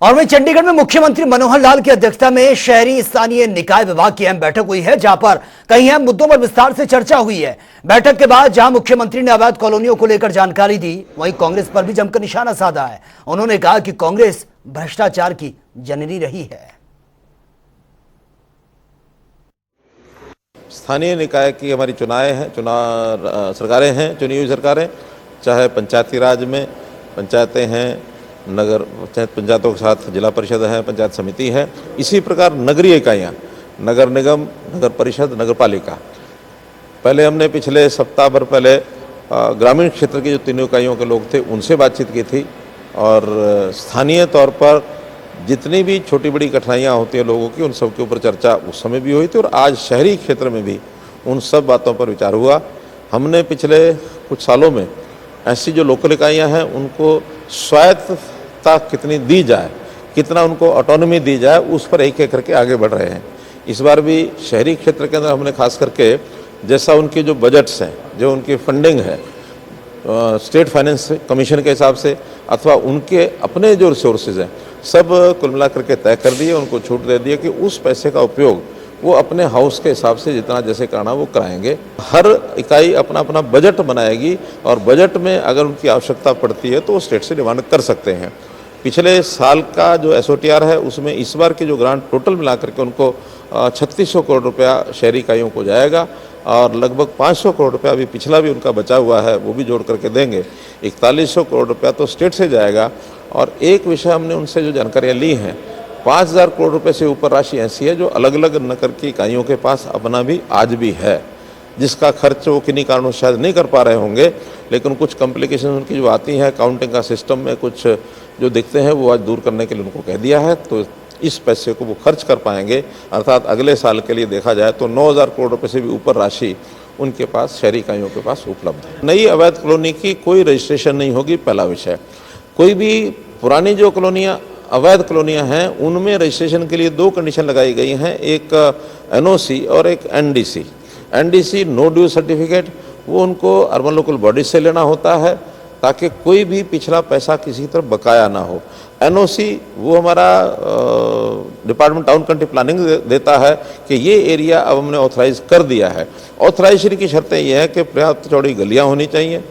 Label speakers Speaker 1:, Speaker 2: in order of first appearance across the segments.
Speaker 1: और वहीं चंडीगढ़ में मुख्यमंत्री मनोहर लाल की अध्यक्षता में शहरी स्थानीय निकाय विभाग की अहम बैठक हुई है, जहां पर कई अहम मुद्दों पर विस्तार से चर्चा हुई है। बैठक के बाद जहां मुख्यमंत्री ने अवैध कॉलोनियों को लेकर जानकारी दी, वहीं कांग्रेस पर भी जमकर निशाना साधा है। उन्होंने कहा कि कांग्रेस भ्रष्टाचार की जननी रही है।
Speaker 2: स्थानीय निकाय की हमारी चुनाव सरकारें हैं, चुनी हुई सरकारें, चाहे पंचायती राज में पंचायतें हैं, नगर पंचायतों के साथ जिला परिषद है, पंचायत समिति है, इसी प्रकार नगरीय इकाइयाँ, नगर निगम, नगर परिषद, नगर पालिका। पहले हमने पिछले सप्ताह भर पहले ग्रामीण क्षेत्र की जो तीनों इकाइयों के लोग थे उनसे बातचीत की थी और स्थानीय तौर पर जितनी भी छोटी बड़ी कठिनाइयाँ होती हैं लोगों की, उन सब के ऊपर चर्चा उस समय भी हुई थी और आज शहरी क्षेत्र में भी उन सब बातों पर विचार हुआ। हमने पिछले कुछ सालों में ऐसी जो लोकल इकाइयाँ हैं उनको स्वायत्तता कितनी दी जाए, कितना उनको ऑटोनॉमी दी जाए, उस पर एक एक करके आगे बढ़ रहे हैं। इस बार भी शहरी क्षेत्र के अंदर हमने खास करके जैसा उनके जो बजट्स हैं, जो उनकी फंडिंग है स्टेट फाइनेंस कमीशन के हिसाब से अथवा उनके अपने जो रिसोर्सेज हैं, सब कुल मिला करके तय कर दिए, उनको छूट दे दिए कि उस पैसे का उपयोग वो अपने हाउस के हिसाब से जितना जैसे करना वो कराएंगे। हर इकाई अपना अपना बजट बनाएगी और बजट में अगर उनकी आवश्यकता पड़ती है तो वो स्टेट से डिमांड कर सकते हैं। पिछले साल का जो SOTR है उसमें इस बार की जो ग्रांट टोटल मिला करके उनको 3600 करोड़ रुपया शहरी इकाइयों को जाएगा और लगभग 500 करोड़ रुपया अभी पिछला भी उनका बचा हुआ है, वो भी जोड़ करके देंगे। 4100 करोड़ रुपया तो स्टेट से जाएगा। और एक विषय हमने उनसे जो जानकारियाँ ली हैं, 5000 करोड़ रुपए से ऊपर राशि ऐसी है जो अलग अलग नगर की इकाइयों के पास अपना भी आज भी है, जिसका खर्च वो किन्हीं कारणों से शायद नहीं कर पा रहे होंगे, लेकिन कुछ कॉम्प्लिकेशन उनकी जो आती हैं काउंटिंग का सिस्टम में कुछ जो दिखते हैं वो आज दूर करने के लिए उनको कह दिया है, तो इस पैसे को वो खर्च कर पाएंगे। अर्थात अगले साल के लिए देखा जाए तो 9000 करोड़ रुपये से भी ऊपर राशि उनके पास शहरी इकाइयों के पास उपलब्ध है। नई अवैध कॉलोनी की कोई रजिस्ट्रेशन नहीं होगी, पहला विषय। कोई भी पुरानी जो कॉलोनियाँ अवैध कॉलोनियाँ हैं उनमें रजिस्ट्रेशन के लिए 2 कंडीशन लगाई गई हैं, एक NOC और एक NDC। NDC no due certificate, वो उनको अर्बन लोकल बॉडी से लेना होता है ताकि कोई भी पिछला पैसा किसी तरफ बकाया ना हो। NOC वो हमारा डिपार्टमेंट टाउन कंट्री प्लानिंग देता है कि ये एरिया अब हमने ऑथराइज कर दिया है। ऑथराइजेशन की शर्तें ये हैं कि पर्याप्त चौड़ी गलियाँ होनी चाहिए,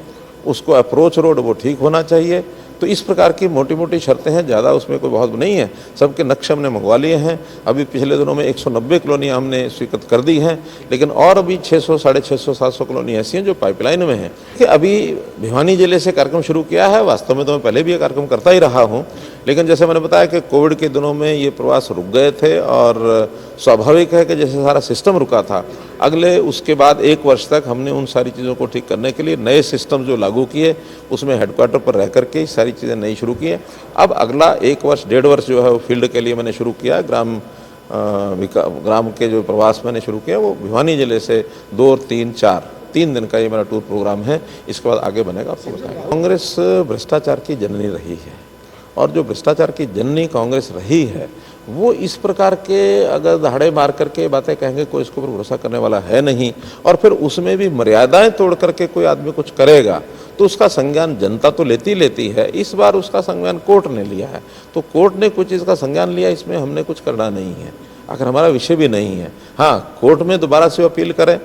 Speaker 2: उसको अप्रोच रोड वो ठीक होना चाहिए। तो इस प्रकार की मोटी मोटी शर्तें हैं, ज़्यादा उसमें कोई बहुत नहीं है। सबके नक्शे हमने मंगवा लिए हैं। अभी पिछले दिनों में 190 कॉलोनियाँ हमने स्वीकृत कर दी हैं, लेकिन और अभी 600, 650, 700 कॉलोनी ऐसी हैं जो पाइपलाइन में हैं। कि अभी भिवानी जिले से कार्यक्रम शुरू किया है। वास्तव में तो मैं पहले भी ये कार्यक्रम करता ही रहा हूँ, लेकिन जैसे मैंने बताया कि कोविड के दिनों में ये प्रवास रुक गए थे और स्वाभाविक है कि जैसे सारा सिस्टम रुका था, अगले उसके बाद 1 वर्ष तक हमने उन सारी चीज़ों को ठीक करने के लिए नए सिस्टम जो लागू किए, उसमें हेडक्वार्टर पर रह करके सारी चीज़ें नई शुरू की हैं। अब अगला 1 वर्ष 1.5 वर्ष जो है वो फील्ड के लिए मैंने शुरू किया। ग्राम के जो प्रवास मैंने शुरू किया वो भिवानी जिले से 2 और 3 दिन का ये मेरा टूर प्रोग्राम है। इसके बाद आगे बनेगा, आपको बताएंगे। कांग्रेस भ्रष्टाचार की जननी रही है और जो भ्रष्टाचार की जननी कांग्रेस रही है वो इस प्रकार के अगर दहाड़े मार करके बातें कहेंगे कोई इसके ऊपर भरोसा करने वाला है नहीं। और फिर उसमें भी मर्यादाएं तोड़ करके कोई आदमी कुछ करेगा तो उसका संज्ञान जनता तो लेती है। इस बार उसका संज्ञान कोर्ट ने लिया है, तो कोर्ट ने कुछ चीज़ का संज्ञान लिया, इसमें हमने कुछ करना नहीं है, आखिर हमारा विषय भी नहीं है। हाँ, कोर्ट में दोबारा से अपील करें